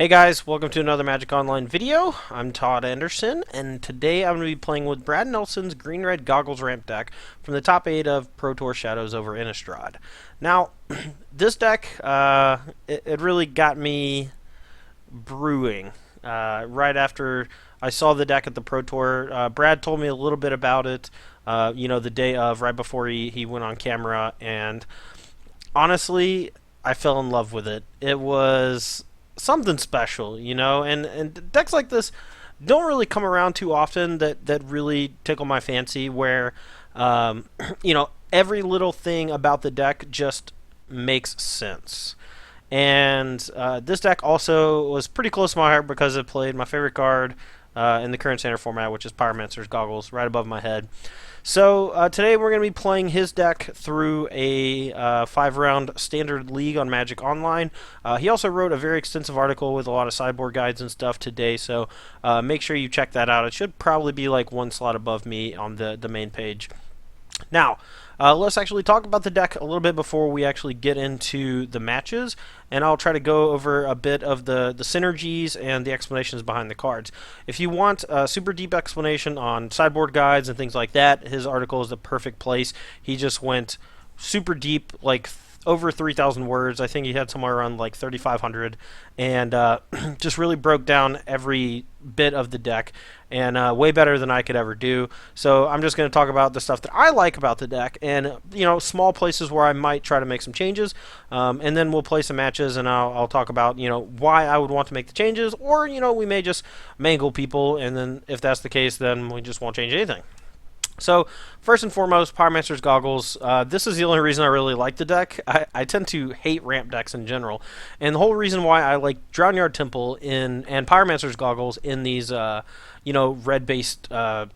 Hey guys, welcome to another Magic Online video. I'm Todd Anderson, and today I'm going to be playing with Brad Nelson's Green-Red Goggles ramp deck from the top 8 of Pro Tour Shadows over Innistrad. Now, this deck, it really got me brewing right after I saw the deck at the Pro Tour. Brad told me a little bit about it, the day of, right before he went on camera, and honestly, I fell in love with it. It was something special, and decks like this don't really come around too often that really tickle my fancy where every little thing about the deck just makes sense. And this deck also was pretty close to my heart because it played my favorite card in the current standard format, which is Pyromancer's Goggles, right above my head. So today we're going to be playing his deck through a 5-round standard league on Magic Online. He also wrote a very extensive article with a lot of sideboard guides and stuff today, so make sure you check that out. It should probably be like one slot above me on the main page. Now, let's actually talk about the deck a little bit before we actually get into the matches, and I'll try to go over a bit of the synergies and the explanations behind the cards. If you want a super deep explanation on sideboard guides and things like that, his article is the perfect place. He just went super deep, like over 3,000 words. I think he had somewhere around like 3,500, and just really broke down every bit of the deck, and way better than I could ever do. So I'm just going to talk about the stuff that I like about the deck, and small places where I might try to make some changes, and then we'll play some matches, and I'll talk about why I would want to make the changes, or we may just mangle people, and then if that's the case, then we just won't change anything. So, first and foremost, Pyromancer's Goggles. This is the only reason I really like the deck. I tend to hate ramp decks in general, and the whole reason why I like Drownyard Temple and Pyromancer's Goggles in these, red-based. I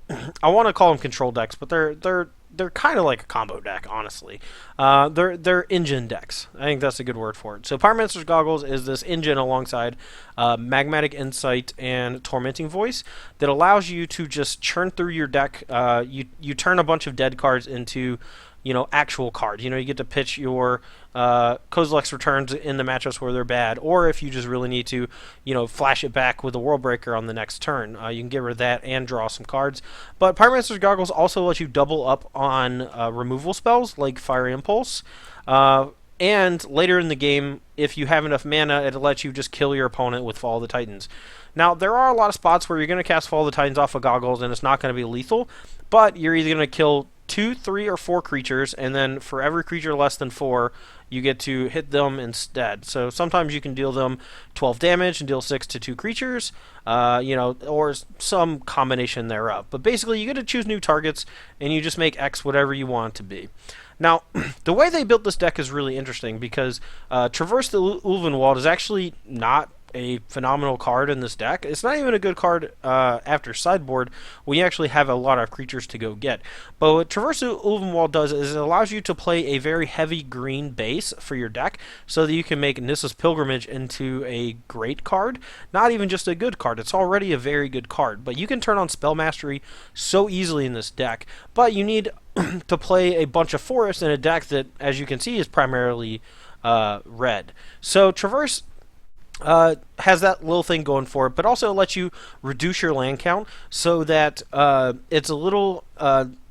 want to call them control decks, but they're kind of like a combo deck, honestly. They're engine decks. I think that's a good word for it. So Pyromancer's Goggles is this engine alongside Magmatic Insight and Tormenting Voice that allows you to just churn through your deck. You turn a bunch of dead cards into actual cards. You get to pitch your Kozilek's Returns in the matchups where they're bad, or if you just really need to, flash it back with a World Breaker on the next turn. You can get rid of that and draw some cards. But Pyromancer's Goggles also lets you double up on removal spells like Fire Impulse. And later in the game, if you have enough mana, it lets you just kill your opponent with Fall of the Titans. Now, there are a lot of spots where you're going to cast Fall of the Titans off of Goggles, and it's not going to be lethal, but you're either going to kill 2, 3, or 4 creatures, and then for every creature less than 4, you get to hit them instead. So sometimes you can deal them 12 damage and deal 6 to 2 creatures, or some combination thereof. But basically, you get to choose new targets, and you just make X whatever you want it to be. Now, the way they built this deck is really interesting because Traverse the Ulvenwald is actually not a phenomenal card in this deck. It's not even a good card after sideboard when you actually have a lot of creatures to go get. But what Traverse the Ulvenwald does is it allows you to play a very heavy green base for your deck so that you can make Nissa's Pilgrimage into a great card. Not even just a good card. It's already a very good card. But you can turn on Spell Mastery so easily in this deck. But you need to play a bunch of forests in a deck that, as you can see, is primarily red. So Traverse has that little thing going for it, but also lets you reduce your land count so that it's a little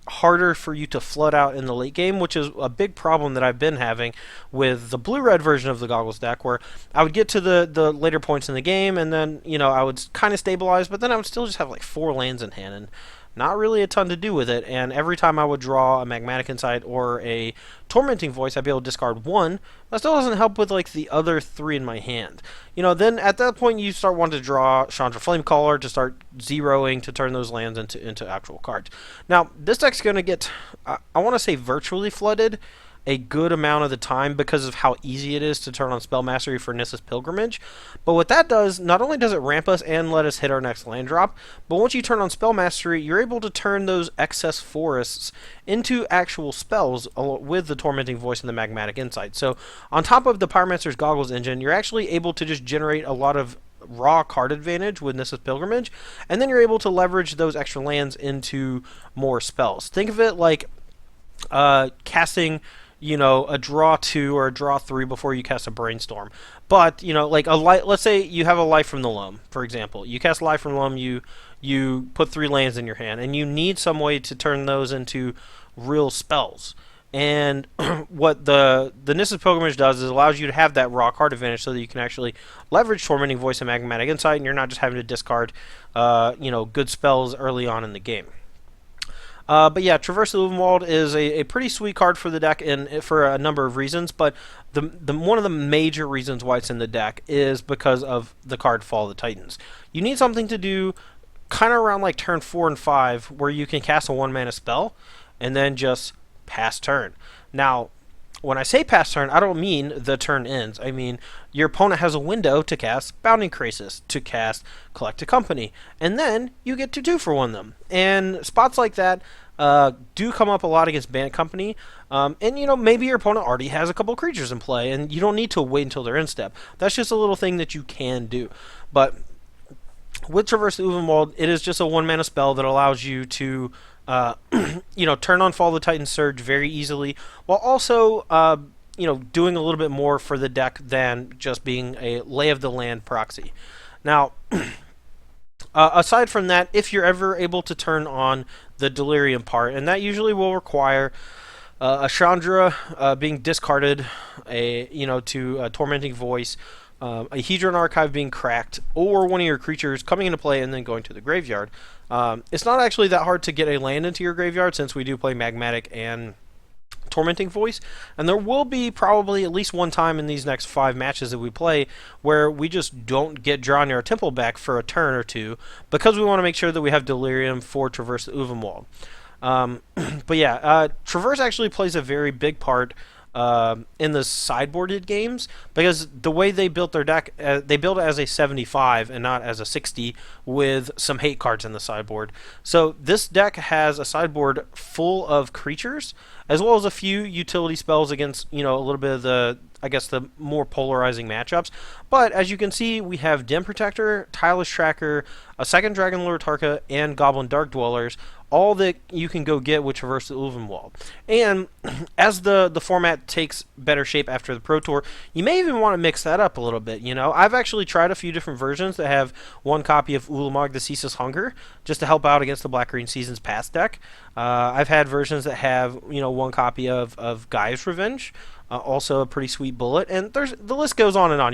harder for you to flood out in the late game, which is a big problem that I've been having with the blue-red version of the Goggles deck, where I would get to the later points in the game, and then I would kind of stabilize, but then I would still just have like 4 lands in hand, and not really a ton to do with it, and every time I would draw a Magmatic Insight or a Tormenting Voice, I'd be able to discard 1. That still doesn't help with like the other 3 in my hand. Then at that point you start wanting to draw Chandra Flamecaller to start zeroing to turn those lands into actual cards. Now, this deck's going to get, I want to say virtually flooded a good amount of the time because of how easy it is to turn on Spell Mastery for Nissa's Pilgrimage. But what that does, not only does it ramp us and let us hit our next land drop, but once you turn on Spell Mastery, you're able to turn those excess forests into actual spells with the Tormenting Voice and the Magmatic Insight. So on top of the Pyromancer's Goggles engine, you're actually able to just generate a lot of raw card advantage with Nissa's Pilgrimage, and then you're able to leverage those extra lands into more spells. Think of it like casting a draw 2 or a draw 3 before you cast a brainstorm. But like a light, let's say you have a life from the loam, for example. You cast life from the loam, you put 3 lands in your hand, and you need some way to turn those into real spells. And what the Nissa's Pilgrimage does is allows you to have that raw card advantage, so that you can actually leverage Tormenting Voice and Magmatic Insight, and you're not just having to discard, good spells early on in the game. But yeah, Traverse the Ulvenwald is a pretty sweet card for the deck, and for a number of reasons. But the one of the major reasons why it's in the deck is because of the card Fall of the Titans. You need something to do kind of around like turn 4 and 5, where you can cast a 1-mana spell and then just pass turn. Now, when I say pass turn, I don't mean the turn ends. I mean your opponent has a window to cast Bounding Crisis, to cast Collect a Company, and then you get to 2-for-1 them. And spots like that do come up a lot against Bant Company. And maybe your opponent already has a couple creatures in play, and you don't need to wait until they're in step. That's just a little thing that you can do. But with Traverse the Ulvenwald, it is just a 1-mana spell that allows you to turn on Fall of the Titan Surge very easily, while also doing a little bit more for the deck than just being a Lay of the Land proxy. Now, aside from that, if you're ever able to turn on the Delirium part, and that usually will require a Chandra being discarded, to a Tormenting Voice, a Hedron Archive being cracked, or one of your creatures coming into play and then going to the graveyard. It's not actually that hard to get a land into your graveyard, since we do play Magmatic and Tormenting Voice, and there will be probably at least one time in these next 5 matches that we play where we just don't get Draw Near Our Temple back for a turn or two, because we want to make sure that we have Delirium for Traverse the Ulvenwald. But yeah, Traverse actually plays a very big part in the sideboarded games, because the way they built their deck, they built it as a 75 and not as a 60, with some hate cards in the sideboard. So this deck has a sideboard full of creatures, as well as a few utility spells against, a little bit of the more polarizing matchups. But as you can see, we have Den Protector, Tireless Tracker, a second Dragon Lord Tarka, and Goblin Dark Dwellers, all that you can go get with Traverse the Ulvenwald. And as the format takes better shape after the Pro Tour, you may even want to mix that up a little bit. I've actually tried a few different versions that have one copy of Ulamog the Ceaseless Hunger, just to help out against the Black-Green Seasons Past deck. I've had versions that have, one copy of Gaia's Revenge, also a pretty sweet bullet, and the list goes on and on.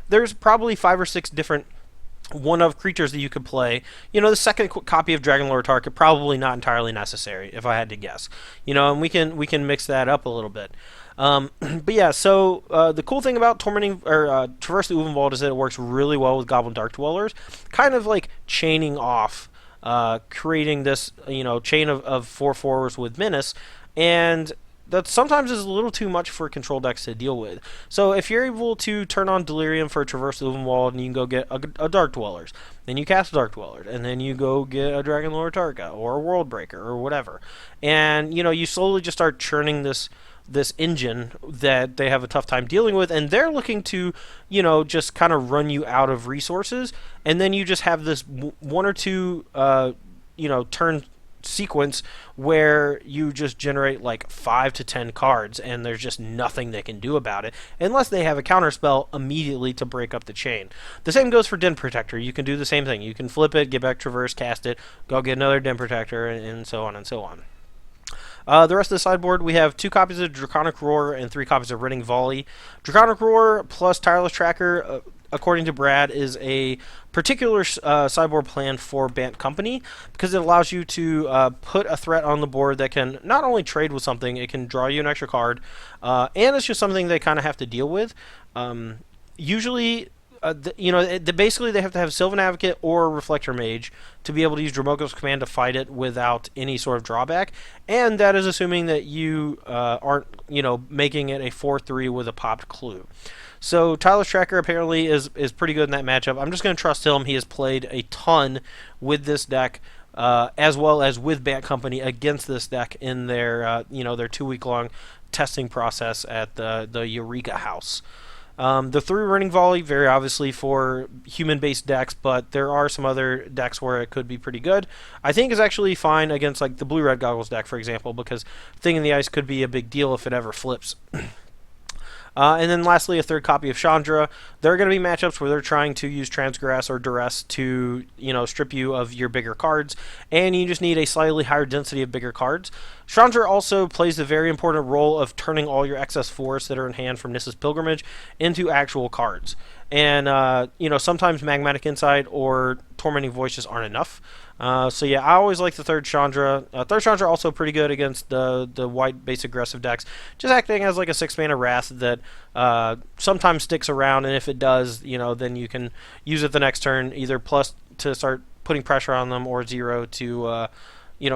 There's probably 5 or 6 different one-of creatures that you could play. The second copy of Dragon Lord Tarka, probably not entirely necessary, if I had to guess. And we can mix that up a little bit. But yeah, so the cool thing about Traverse the Ulvenwald is that it works really well with Goblin Dark Dwellers, kind of like chaining off, creating this chain of 4/4s with Menace, and that sometimes is a little too much for control decks to deal with. So if you're able to turn on Delirium for Traverse the Ulvenwald, and you can go get a Dark Dwellers, then you cast a Dark Dweller, and then you go get a Dragon Lord Tarka, or a World Breaker, or whatever. And, you slowly just start churning this engine that they have a tough time dealing with, and they're looking to, just kind of run you out of resources, and then you just have this 1 or 2, turn sequence where you just generate like 5 to 10 cards, and there's just nothing they can do about it unless they have a counterspell immediately to break up the chain. The same goes for Den Protector. You can do the same thing. You can flip it, get back Traverse, cast it, go get another Den Protector, and so on and so on. The rest of the sideboard, we have 2 copies of Draconic Roar and 3 copies of Riding Volley. Draconic Roar plus Tireless Tracker, according to Brad, is a particular sideboard plan for Bant Company, because it allows you to put a threat on the board that can not only trade with something, it can draw you an extra card, and it's just something they kind of have to deal with. Usually, basically they have to have Sylvan Advocate or Reflector Mage to be able to use Dromoko's Command to fight it without any sort of drawback, and that is assuming that you aren't, making it a 4/3 with a popped clue. So Tireless Tracker apparently is pretty good in that matchup. I'm just going to trust him. He has played a ton with this deck, as well as with Bant Company against this deck in their their 2-week-long testing process at the Eureka House. The 3 running volley, very obviously for human-based decks, but there are some other decks where it could be pretty good. I think is actually fine against like the blue-red goggles deck, for example, because Thing in the Ice could be a big deal if it ever flips. And then lastly, a third copy of Chandra. There are going to be matchups where they're trying to use Transgress or Duress to, strip you of your bigger cards, and you just need a slightly higher density of bigger cards. Chandra also plays the very important role of turning all your excess forests that are in hand from Nissa's Pilgrimage into actual cards. And, sometimes Magmatic Insight or Tormenting Voice just aren't enough. So yeah, I always like the third Chandra. Third Chandra also pretty good against the white base aggressive decks, just acting as like a 6-mana Wrath that sometimes sticks around, and if it does, then you can use it the next turn, either plus to start putting pressure on them, or 0 to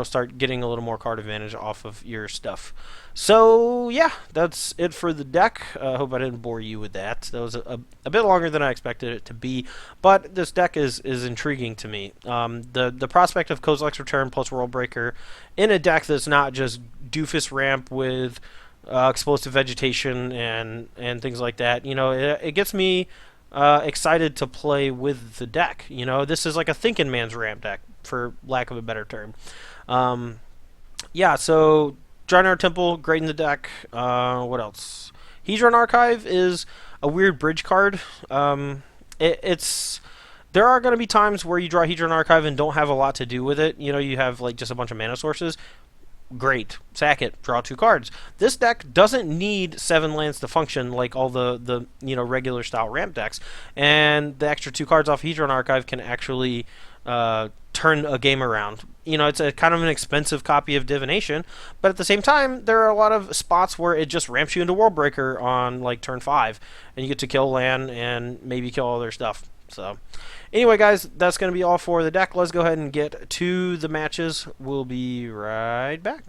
start getting a little more card advantage off of your stuff. So yeah, that's it for the deck. I hope I didn't bore you with that. That was a bit longer than I expected it to be, but this deck is intriguing to me. The prospect of Kozilek's Return plus Worldbreaker in a deck that's not just doofus ramp with explosive vegetation and things like that. It gets me excited to play with the deck. This is like a thinking man's ramp deck, for lack of a better term. So Draenor Temple, great in the deck. What else? Hedron Archive is a weird bridge card. It's there are going to be times where you draw Hedron Archive and don't have a lot to do with it. You have like just a bunch of mana sources. Great, sack it, draw 2 cards. This deck doesn't need 7 lands to function like all the regular style ramp decks, and the extra 2 cards off Hedron Archive can actually turn a game around. It's a kind of an expensive copy of Divination, but at the same time, there are a lot of spots where it just ramps you into Worldbreaker on like turn 5, and you get to kill land and maybe kill other stuff. So, anyway, guys, that's going to be all for the deck. Let's go ahead and get to the matches. We'll be right back.